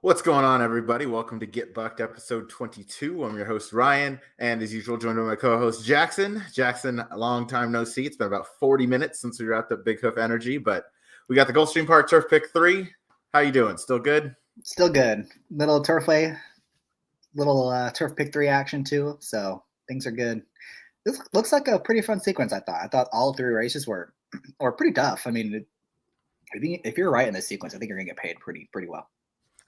What's going on, everybody? Welcome to Get Bucked, episode 22. I'm your host, Ryan, and as usual, joined by my co-host, Jackson. Jackson, a long time no see. It's been about 40 minutes since we wrapped up Big Hoof Energy, but we got the Gulfstream Park Turf Pick 3. How you doing? Still good? Still good. Little turfway, little turf pick 3 action too, so things are good. This looks like a pretty fun sequence, I thought. I thought all 3 races were pretty tough. I mean, if you're right in this sequence, I think you're going to get paid pretty well.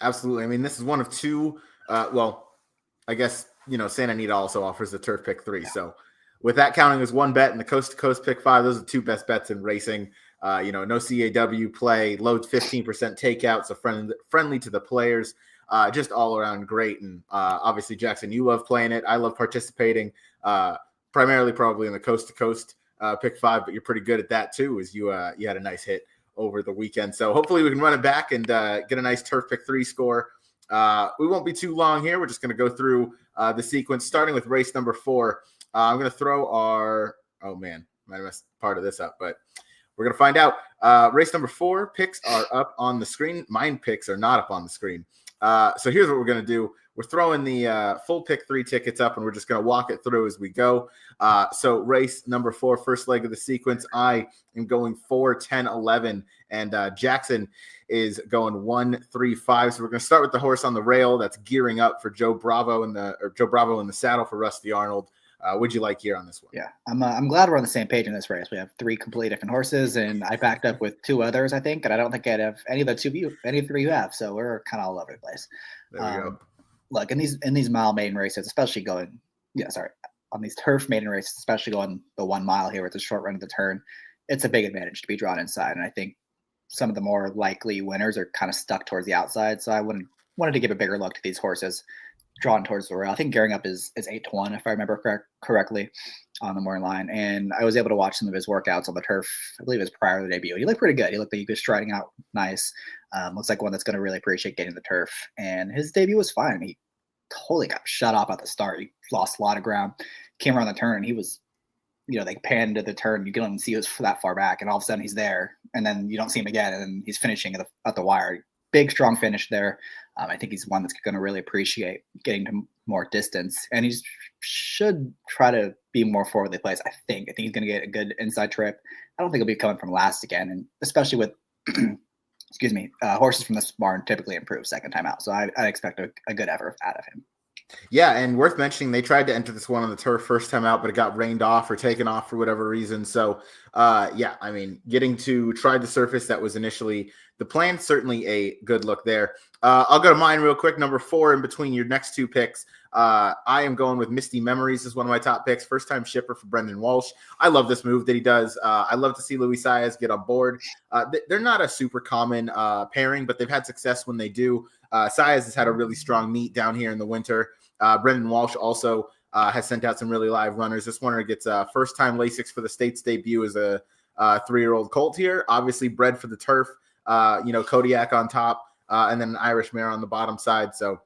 Absolutely. I mean, this is one of two. I guess, Santa Anita also offers the Turf Pick 3. Yeah. So with that counting as one bet and the Coast to Coast Pick 5, those are the two best bets in racing. No CAW play, low 15% takeout, so friendly to the players. Just all around great. And obviously, Jackson, you love playing it. I love participating, primarily probably in the Coast to Coast Pick 5, but you're pretty good at that too, as you had a nice hit over the weekend. So hopefully we can run it back and get a nice Turf Pick 3 score. We won't be too long here. We're just going to go through the sequence, starting with race number 4. I'm going to throw our – oh, man, might have messed part of this up, but we're going to find out. Race number 4 picks are up on the screen. Mine picks are not up on the screen. So here's what we're going to do. We're throwing the full pick 3 tickets up, and we're just going to walk it through as we go. So race number 4, first leg of the sequence, I am going 4, 10, 11, and Jackson is going 1, 3, 5. So we're going to start with the horse on the rail that's gearing up for Joe Bravo in the saddle for Rusty Arnold. What'd you like here on this one? Yeah, I'm glad we're on the same page in this race. We have 3 completely different horses, and I backed up with 2 others, I think, and I don't think I'd have any of the 3 you have. So we're kind of all over the place. There we go. Look, in these mile maiden races, especially on these turf maiden races, especially going the 1 mile here with the short run of the turn, it's a big advantage to be drawn inside. And I think some of the more likely winners are kind of stuck towards the outside. So I wanted to give a bigger look to these horses drawn towards the rail. I think gearing up is 8-1, if I remember correctly, on the morning line. And I was able to watch some of his workouts on the turf. I believe it was prior to the debut. He looked pretty good. He looked like he was striding out nice. Looks like one that's going to really appreciate getting the turf. And his debut was fine. He totally got shut off at the start. He lost a lot of ground, came around the turn, and he was, they panned to the turn. You don't even see he was that far back, and all of a sudden he's there, and then you don't see him again, and then he's finishing at the wire. Big, strong finish there. I think he's one that's going to really appreciate getting to more distance, and he should try to be more forwardly placed. I think he's going to get a good inside trip. I don't think he'll be coming from last again, and especially with horses from this barn typically improve second time out. So I expect a good effort out of him. Yeah, and worth mentioning, they tried to enter this one on the turf first time out, but it got rained off or taken off for whatever reason. So, getting to try the surface that was initially the plan, certainly a good look there. I'll go to mine real quick. Number 4 in between your next 2 picks. I am going with Misty Memories as one of my top picks. First-time shipper for Brendan Walsh. I love this move that he does. I love to see Luis Saez get on board. They're not a super common pairing, but they've had success when they do. Saez has had a really strong meet down here in the winter. Brendan Walsh also has sent out some really live runners. This one gets first-time Lasix for the States debut as a 3-year-old colt here. Obviously bred for the turf. Kodiak on top, and then an Irish mare on the bottom side. So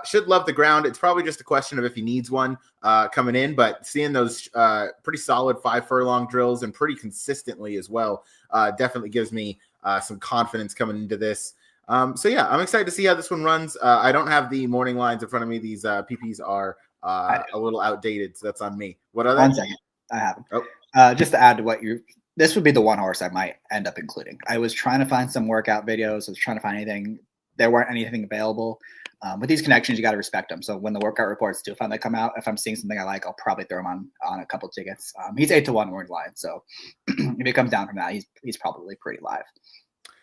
should love the ground. It's probably just a question of if he needs one coming in, but seeing those pretty solid 5 furlong drills and pretty consistently as well definitely gives me some confidence coming into this. I'm excited to see how this one runs. I don't have the morning lines in front of me. These PPs are a little outdated, so that's on me. What are they? 1 second. I have them. Just to add to what this would be the one horse I might end up including. I was trying to find some workout videos. I was trying to find anything. There weren't anything available. With these connections, you got to respect them. So when the workout reports do finally come out, if I'm seeing something I like, I'll probably throw him on a couple tickets. He's 8-1 morning line. So if it comes down from that, he's probably pretty live.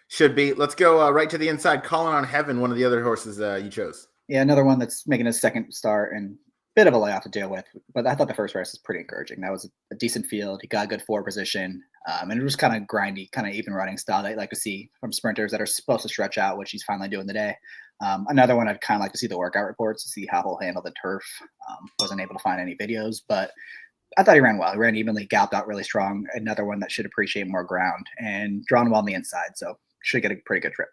Should be. Let's go right to the inside. Calling on Heaven, one of the other horses you chose. Yeah, another one that's making his second start and bit of a layoff to deal with. But I thought the first race was pretty encouraging. That was a decent field. He got a good forward position. And it was kind of grindy, kind of even running style that I'd like to see from sprinters that are supposed to stretch out, which he's finally doing today. Another one I'd kind of like to see the workout reports to see how he'll handle the turf. Wasn't able to find any videos, but I thought he ran well. He ran evenly, galloped out really strong. Another one that should appreciate more ground and drawn well on the inside. So should get a pretty good trip.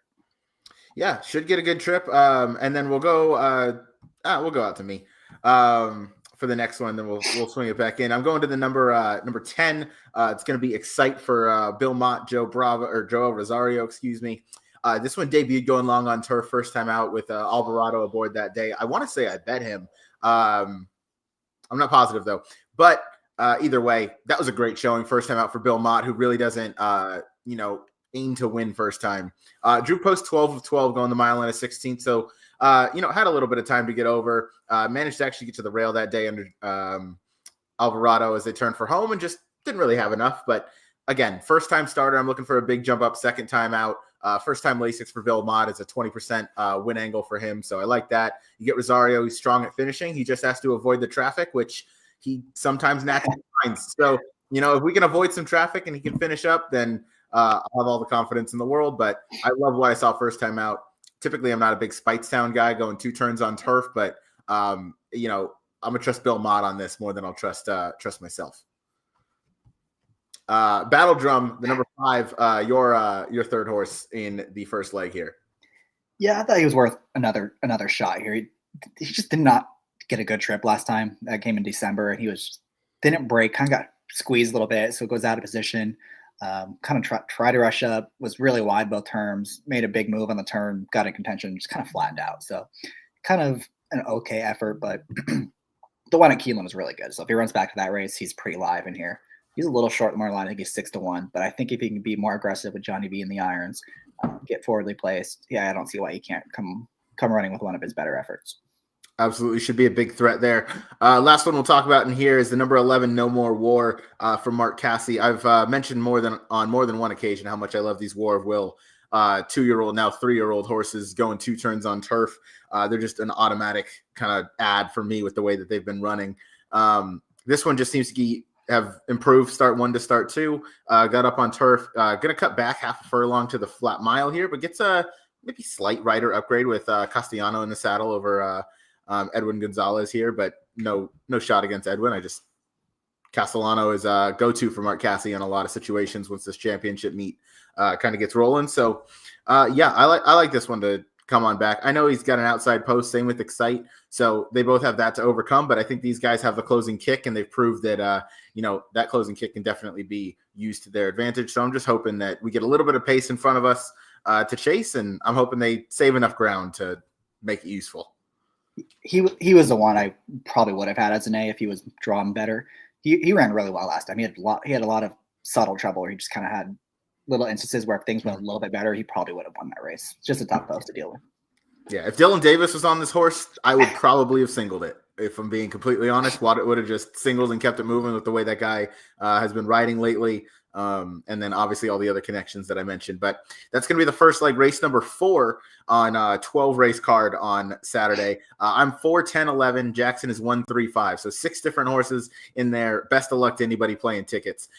Yeah, should get a good trip. And then we'll go out to me for the next one. Then we'll swing it back in. I'm going to the number 10. It's going to be Excite for Bill Mott, Joe Rosario, excuse me. This one debuted going long on turf, first time out with Alvarado aboard that day. I want to say I bet him. I'm not positive though, but either way, that was a great showing. First time out for Bill Mott, who really doesn't, aim to win first time. Drew post 12 of 12 going the mile and a 16th. So, had a little bit of time to get over. Managed to actually get to the rail that day under Alvarado as they turned for home and just didn't really have enough. But again, first time starter. I'm looking for a big jump up. Second time out. First time Lasix for Bill Mott is a 20% win angle for him. So I like that. You get Rosario. He's strong at finishing. He just has to avoid the traffic, which he sometimes naturally finds. So, if we can avoid some traffic and he can finish up, then I'll have all the confidence in the world. But I love what I saw first time out. Typically, I'm not a big Spitestown guy going 2 turns on turf, but, I'm going to trust Bill Mott on this more than I'll trust myself. Battle Drum, the number 5, your third horse in the first leg here. Yeah, I thought he was worth another shot here. He just did not get a good trip last time. That came in December, and he didn't break, kind of got squeezed a little bit, so it goes out of position. Kind of try to rush up, was really wide both terms, made a big move on the turn, got in contention, just kind of flattened out. So kind of an okay effort, but the one at Keeneland was really good. So if he runs back to that race, he's pretty live in here. He's a little short in the more line. I think he's 6-1, but I think if he can be more aggressive with Johnny B in the irons, get forwardly placed, I don't see why he can't come running with one of his better efforts. Absolutely should be a big threat there. Last one we'll talk about in here is the number 11, No More War from Mark Cassie. I've mentioned on more than one occasion how much I love these War of Will 2-year-old, now 3-year-old horses going 2 turns on turf. They're just an automatic kind of ad for me with the way that they've been running. This one just seems to have improved start 1 to start 2. Got up on turf. Going to cut back half a furlong to the flat mile here, but gets a maybe slight rider upgrade with Castellano in the saddle over Edwin Gonzalez here, but no shot against Edwin. Castellano is a go-to for Mark Cassie in a lot of situations once this championship meet kind of gets rolling. So I like this one to come on back. I know he's got an outside post, same with Excite. So they both have that to overcome, but I think these guys have the closing kick, and they've proved that, that closing kick can definitely be used to their advantage. So I'm just hoping that we get a little bit of pace in front of us to chase, and I'm hoping they save enough ground to make it useful. He was the one I probably would have had as an A if he was drawn better. He ran really well last time. He had a lot of subtle trouble where he just kind of had little instances where if things went a little bit better, he probably would have won that race. It's just a tough post to deal with. Yeah, if Dylan Davis was on this horse, I would probably have singled it. If I'm being completely honest, Watt would have just singled and kept it moving with the way that guy has been riding lately. And then obviously all the other connections that I mentioned. But that's going to be the first leg, race number 4 on 12 race card on Saturday. I'm 4, 10, 11. Jackson is 1, 3, 5. So 6 different horses in there. Best of luck to anybody playing tickets.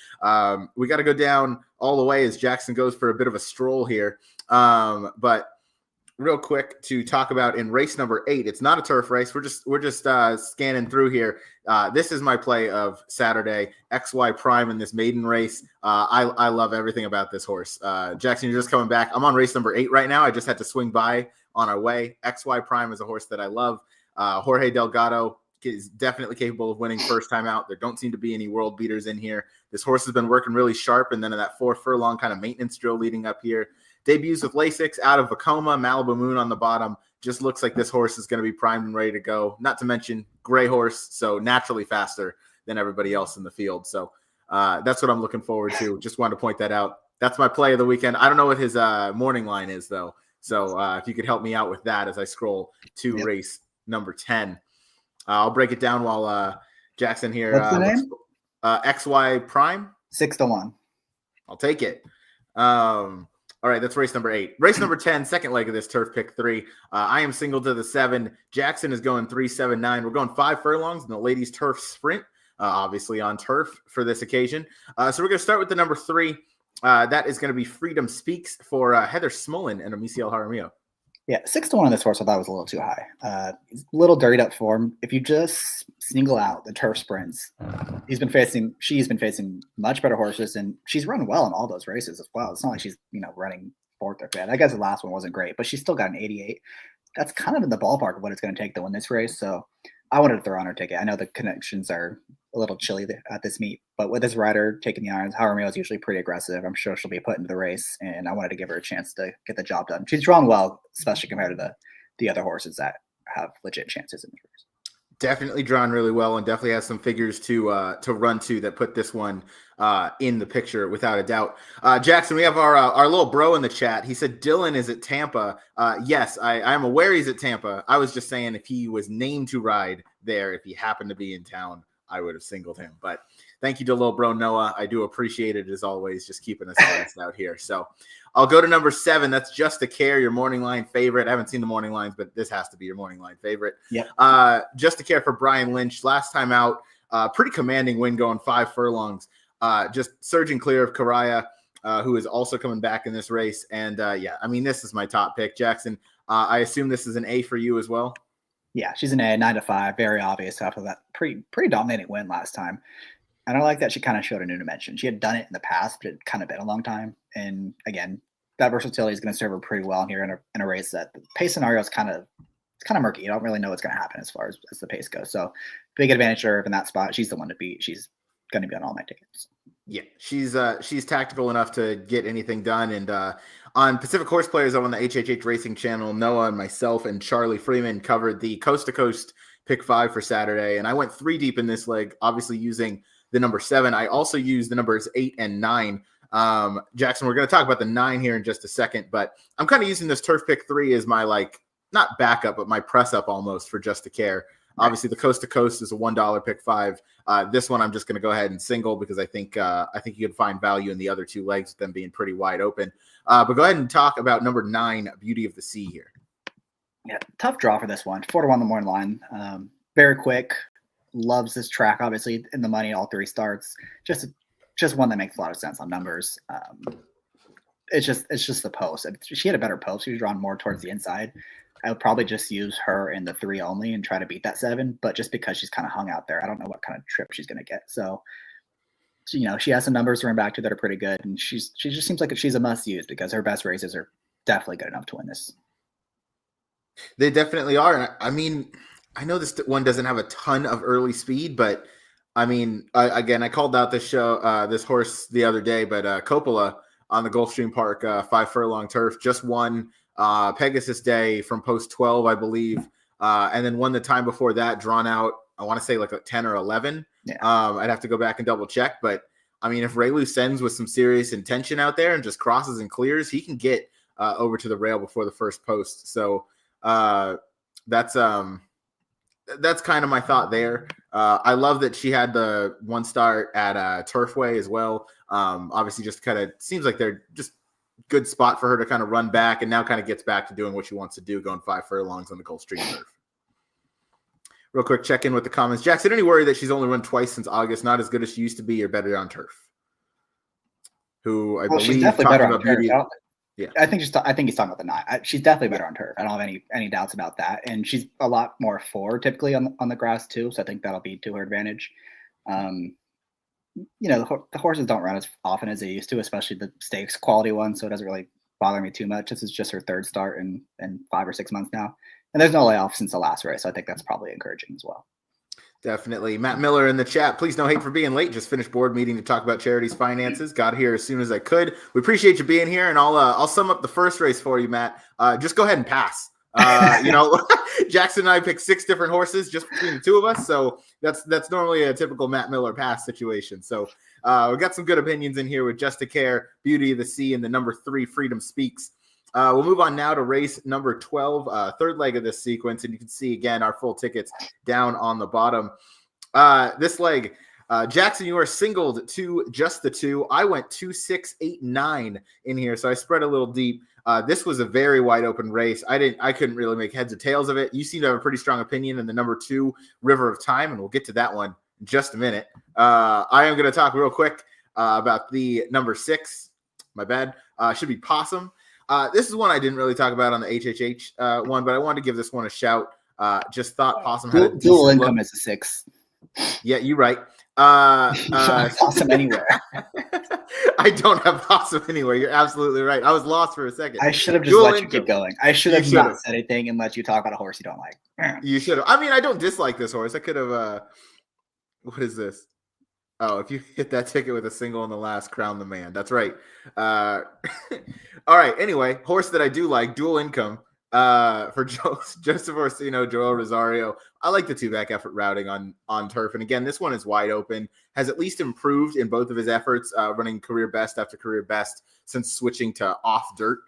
We got to go down all the way as Jackson goes for a bit of a stroll here. But real quick to talk about in race number 8. It's not a turf race. We're just scanning through here. This is my play of Saturday. XY Prime in this maiden race. I love everything about this horse. Jackson, you're just coming back. I'm on race number 8 right now. I just had to swing by on our way. XY Prime is a horse that I love. Jorge Delgado is definitely capable of winning first time out. There don't seem to be any world beaters in here. This horse has been working really sharp, and then in that 4 furlong kind of maintenance drill leading up here. Debuts with Lasix out of Vacoma, Malibu Moon on the bottom. Just looks like this horse is going to be primed and ready to go. Not to mention gray horse, so naturally faster than everybody else in the field. So that's what I'm looking forward to. Just wanted to point that out. That's my play of the weekend. I don't know what his morning line is, though. So if you could help me out with that as I scroll to race number 10. I'll break it down while Jackson here. What's the name? XY Prime. 6-1. I'll take it. All right, that's race number 8. Race number 10, second leg of this turf pick 3. I am single to the 7. Jackson is going 3, 7, 9. We're going 5 furlongs in the ladies' turf sprint, obviously on turf for this occasion. So we're going to start with the number 3. That is going to be Freedom Speaks for Heather Smolin and Amici Jaramillo. Yeah, 6-1 on this horse I thought was a little too high. He's a little dirtied up form. If you just single out the turf sprints, she's been facing much better horses, and she's run well in all those races as well. It's not like she's running 4th or 5th. I guess the last one wasn't great, but she's still got an 88. That's kind of in the ballpark of what it's going to take to win this race. So I wanted to throw on her ticket. I know the connections are a little chilly at this meet. But with this rider taking the irons, Romeo is usually pretty aggressive. I'm sure she'll be put into the race, and I wanted to give her a chance to get the job done. She's drawn well, especially compared to the other horses that have legit chances in the race. Definitely drawn really well, and definitely has some figures to run to that put this one in the picture without a doubt. Jackson, we have our little bro in the chat. He said Dylan is at Tampa. Yes, I am aware he's at Tampa. I was just saying if he was named to ride there, if he happened to be in town, I would have singled him. But thank you to little bro Noah. I do appreciate it as always, just keeping us honest out here. So I'll go to number 7. That's Just a Care, your morning line favorite. I haven't seen the morning lines, but this has to be your morning line favorite. Yep. Just a Care for Brian Lynch. Last time out, pretty commanding win going 5 furlongs. Just surging clear of Karaya, who is also coming back in this race. And yeah, I mean, this is my top pick. Jackson, I assume this is an A for you as well? Yeah, she's an A, 9-5. Very obvious after that pretty dominating win last time. And I like that she kind of showed a new dimension. She had done it in the past, but it kind of been a long time. And again, that versatility is going to serve her pretty well here in a race that the pace scenario is kind of murky. You don't really know what's going to happen as far as the pace goes. So big advantage to her in that spot. She's the one to beat. She's going to be on all my tickets. Yeah, she's tactical enough to get anything done. And on Pacific Horse Players on the HHH Racing Channel, Noah and myself and Charlie Freeman covered the Coast to Coast Pick 5 for Saturday. And I went 3 deep in this leg, obviously using the number 7. I also used the numbers 8 and 9. Jackson, we're going to talk about the 9 here in just a second, but I'm kind of using this Turf Pick 3 as my, not backup, but my press up almost for Just to Care. Right. Obviously, the Coast to Coast is a $1 Pick 5. This one I'm just going to go ahead and single because I think you could find value in the other 2 legs with them being pretty wide open. But go ahead and talk about number 9, Beauty of the Sea here. Yeah, tough draw for this one. 4-1 the morning line. Very quick. Loves this track, obviously, in the money, all 3 starts. Just one that makes a lot of sense on numbers. It's just the post. If she had a better post, she was drawn more towards the inside. I would probably just use her in the 3 only and try to beat that 7. But just because she's kind of hung out there, I don't know what kind of trip she's going to get. So, she has some numbers to run back to that are pretty good, and she just seems like she's a must use because her best races are definitely good enough to win this. They definitely are. I mean, I know this one doesn't have a ton of early speed, but I mean, I called out this horse the other day, but Coppola on the Gulfstream Park 5 furlong turf just won Pegasus Day from post 12, I believe, and then won the time before that, drawn out, I want to say like a 10 or 11. Yeah. I'd have to go back and double check, but I mean, if Raylu sends with some serious intention out there and just crosses and clears, he can get over to the rail before the first post. So that's kind of my thought there. I love that she had the 1 start at Turfway as well. Obviously, just kind of seems like they're just good spot for her to kind of run back, and now kind of gets back to doing what she wants to do, going 5 furlongs on the Gulfstream turf. Real quick, check in with the comments. Jackson, any worry that she's only run twice since August, not as good as she used to be, or better on turf? Who I believe she's definitely better on turf. Yeah, I think he's talking about the 9. She's definitely better on turf. I don't have any doubts about that. And she's a lot more forward typically on the grass too, so I think that'll be to her advantage. The horses don't run as often as they used to, especially the stakes quality ones, so it doesn't really bother me too much. This is just her 3rd start in 5 or 6 months now, and there's no layoff since the last race, so I think that's probably encouraging as well. Definitely. Matt Miller in the chat. Please no hate for being late. Just finished board meeting to talk about charities finances. Got here as soon as I could. We appreciate you being here, and I'll sum up the first race for you, Matt. Just go ahead and pass. Jackson and I picked 6 different horses just between the 2 of us, so that's normally a typical Matt Miller pass situation. So we got some good opinions in here with Just to Care, Beauty of the Sea, and the number 3, Freedom Speaks. We'll move on now to race number 12, 3rd leg of this sequence, and you can see again our full tickets down on the bottom. This leg, Jackson, you are singled to just the 2. I went 2, 6, 8, 9 in here, so I spread a little deep. This was a very wide open race. I couldn't really make heads or tails of it. You seem to have a pretty strong opinion in the number 2, River of Time, and we'll get to that one in just a minute. I am going to talk real quick about the number 6. My bad. Should be Possum. This is one I didn't really talk about on the HHH one, but I wanted to give this one a shout. Just thought Possum had a dual income as a 6. Yeah, you're right. Possum anywhere. I don't have Possum anywhere. You're absolutely right. I was lost for a second. I should have just let you keep going. I should have not said anything and let you talk about a horse you don't like. You should have. I mean, I don't dislike this horse. I could have. What is this? Oh, if you hit that ticket with a single in the last, crown the man. That's right. Uh, all right. Anyway, horse that I do like, dual income for Joseph Orsino, Joel Rosario. I like the two-back effort routing on turf. And again, this one is wide open, has at least improved in both of his efforts, running career best after career best since switching to off dirt.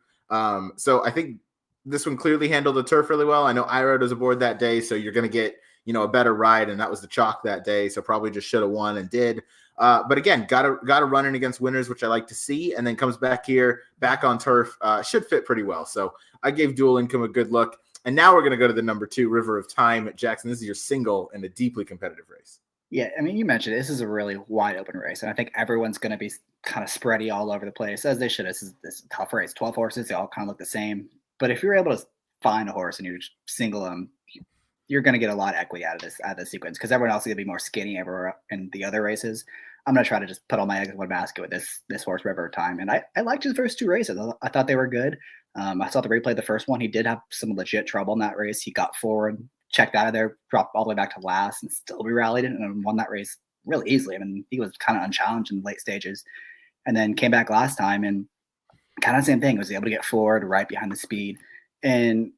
So I think this one clearly handled the turf really well. I know Ira was aboard that day, so you're going to get a better ride, and that was the chalk that day, so probably just should have won and did. But again, got to run in against winners, which I like to see, and then comes back here, back on turf, should fit pretty well. So I gave dual income a good look. And now we're going to go to the number 2, River of Time at Jackson. This is your single in a deeply competitive race. Yeah, I mean, you mentioned this is a really wide open race, and I think everyone's going to be kind of spready all over the place, as they should. This is a tough race. 12 horses, they all kind of look the same. But if you're able to find a horse and you single them, you're going to get a lot of equity out of this sequence, because everyone else is going to be more skinny everywhere in the other races. I'm going to try to just put all my eggs in one basket with this horse, River of Time. And I liked his first 2 races. I thought they were good. I saw the replay the first one. He did have some legit trouble in that race. He got forward, checked out of there, dropped all the way back to last, and still re-rallied it and won that race really easily. I mean, he was kind of unchallenged in the late stages, and then came back last time and kind of the same thing. Was able to get forward right behind the speed, and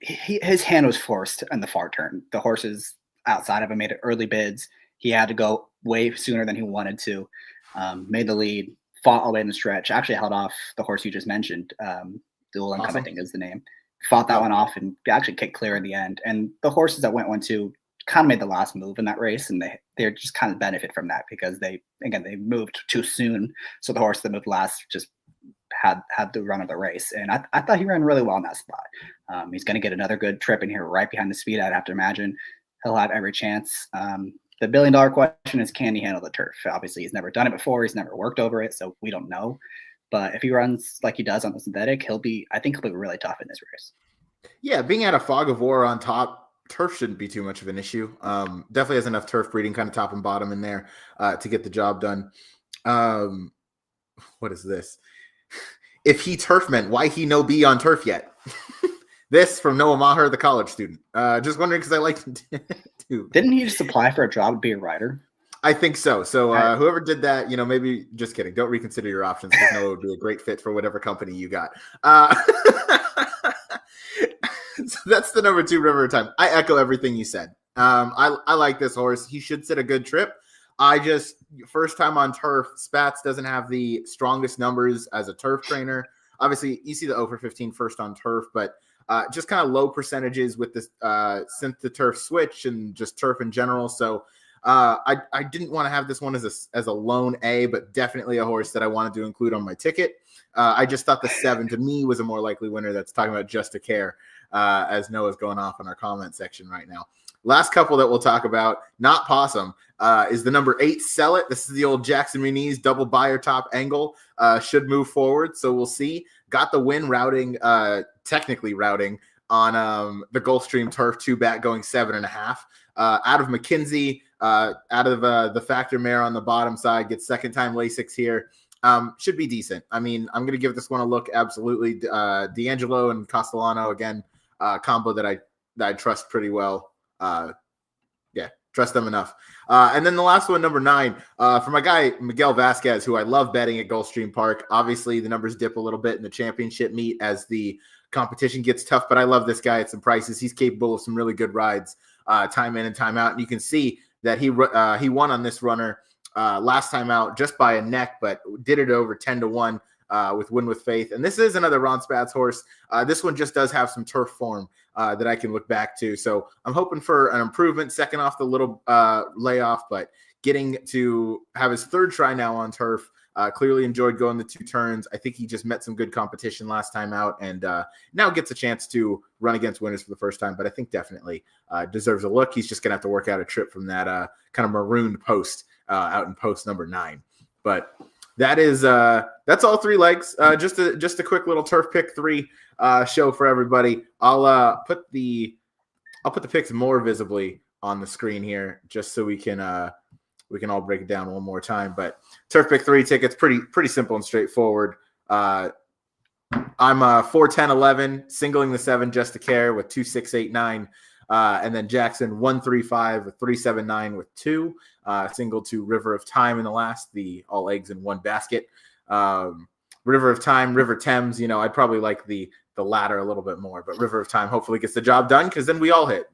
his hand was forced in the far turn. The horses outside of him made early bids. He had to go way sooner than he wanted to. Made the lead, fought all the way in the stretch. Actually held off the horse you just mentioned. Dual Income, I think is the name. Fought that one off and actually kicked clear in the end. And the horses that went 1-2 kind of made the last move in that race, and they're just kind of benefit from that, because they moved too soon. So the horse that moved last just had the run of the race. And I thought he ran really well in that spot. He's going to get another good trip in here right behind the speed. I'd have to imagine he'll have every chance. The $1 billion question is, can he handle the turf? Obviously, he's never done it before. He's never worked over it, so we don't know. But if he runs like he does on the synthetic, I think he'll be really tough in this race. Yeah, being at a fog of war on top, turf shouldn't be too much of an issue. Definitely has enough turf breeding, kind of top and bottom in there to get the job done. What is this? If he turf meant, why he no be on turf yet? This from Noah Maher, the college student. Just wondering, because I like to. Didn't he just apply for a job to be a writer? I think so. So whoever did that, maybe, just kidding. Don't reconsider your options, because Noah would be a great fit for whatever company you got. So that's the number 2, River of Time. I echo everything you said. I like this horse. He should sit a good trip. First time on turf, Spats doesn't have the strongest numbers as a turf trainer. Obviously, you see the 0-15 first on turf, but just kind of low percentages with this synth to turf switch and just turf in general. So I didn't want to have this one as a lone A, but definitely a horse that I wanted to include on my ticket. I just thought the 7 to me was a more likely winner. That's talking about Just a Care, as Noah's going off in our comment section right now. Last couple that we'll talk about, not Possum, is the number 8, Sell It. This is the old Jackson Muniz double buyer top angle. Should move forward, so we'll see. Got the win technically routing on the Gulfstream turf 2-back going 7.5. Out of McKinsey, out of the Factor Mare on the bottom side, gets second time Lasix here. Should be decent. I mean, I'm going to give this one a look. Absolutely. D'Angelo and Castellano, again, combo that I trust pretty well. Trust them enough. And then the last one, number 9, for my guy, Miguel Vasquez, who I love betting at Gulfstream Park. Obviously, the numbers dip a little bit in the championship meet as the competition gets tough, but I love this guy at some prices. He's capable of some really good rides, time in and time out. And you can see that he won on this runner last time out just by a neck, but did it over 10-1 with Win With Faith. And this is another Ron Spatz horse. This one just does have some turf form that I can look back to. So I'm hoping for an improvement, second off the little layoff, but getting to have his 3rd try now on turf. Clearly enjoyed going the 2 turns. I think he just met some good competition last time out, and now gets a chance to run against winners for the first time, but I think definitely deserves a look. He's just going to have to work out a trip from that kind of marooned post out in post number 9. But that's all 3 legs. Just a quick little turf pick 3 show for everybody. I'll put the picks more visibly on the screen here, just so we can all break it down one more time. But turf pick 3 tickets, pretty simple and straightforward. I'm 4, 10, 11, singling the 7 Just to Care with 2, 6, 8, 9. And then Jackson 135 with 379 with 2. Single to River of Time in the last, the all eggs in one basket. River of Time, River Thames, I'd probably like the latter a little bit more, but River of Time hopefully gets the job done because then we all hit.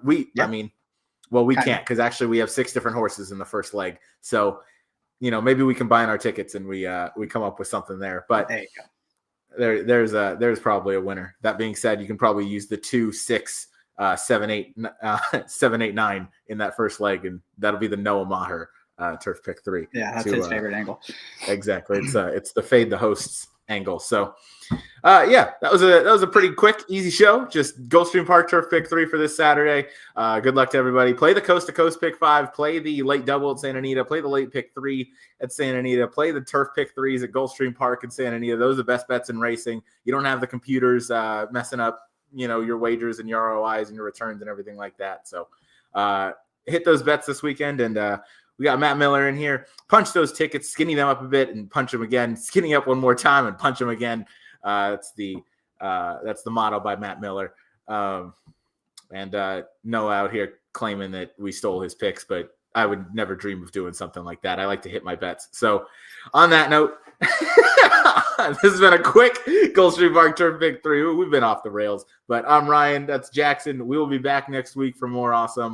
We can't because actually we have 6 different horses in the first leg. So, maybe we combine our tickets and we come up with something there. But there you go. There's probably a winner. That being said, you can probably use the 2, 6, 7, 8, 7, 8, 9 in that first leg, and that'll be the Noah Maher turf pick 3. Yeah, that's his favorite angle. Exactly. It's the fade the hosts angle. So that was a pretty quick, easy show. Just Gulfstream Park turf pick 3 for this Saturday. Good luck to everybody. Play the coast to coast pick 5. Play the late double at Santa Anita. Play the late pick 3 at Santa Anita. Play the turf pick 3s at Gulfstream Park and Santa Anita. Those are the best bets in racing. You don't have the computers messing up, your wagers and your ROIs and your returns and everything like that. So hit those bets this weekend, and we got Matt Miller in here. Punch those tickets, skinny them up a bit, and punch them again. Skinny up one more time and punch them again. That's the motto by Matt Miller. And Noah out here claiming that we stole his picks, but I would never dream of doing something like that. I like to hit my bets. So on that note, this has been a quick Gulfstream Park turf pick 3. We've been off the rails, but I'm Ryan. That's Jackson. We will be back next week for more awesome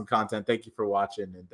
content. Thank you for watching. And